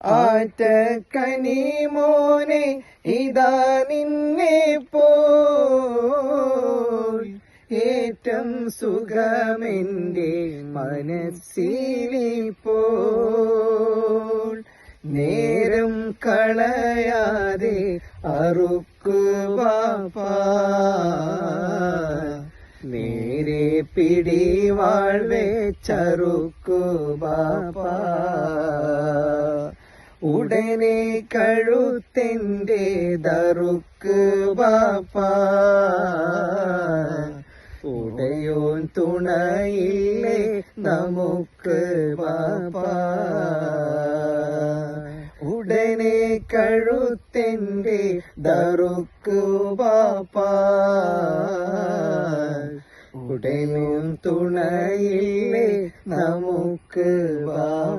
ആറ്റക്കനി മോനെ ഇതാ നിന്നെ പോൽ ഏറ്റം സുഖമെന്റെ മനസ്സിലിപ്പോൾ നേരം കളയാതെ അറുക്കുവാപ്പാ നേരെ പിടിവാൾ വെച്ചറുക്കുവാപ്പാ ഉടനെ കഴുത്തെന്റെ ദറുക്ക് ബാപ്പാ ഉടയോൻ തുണയില്ലേ നമുക്ക് ബാപ്പാ ഉടനെ കഴുത്തെന്റെ ദറുക്ക് ബാപ്പാ ഉടയോൻ തുണയില്ലേ നമുക്ക് ബാപ്പാ.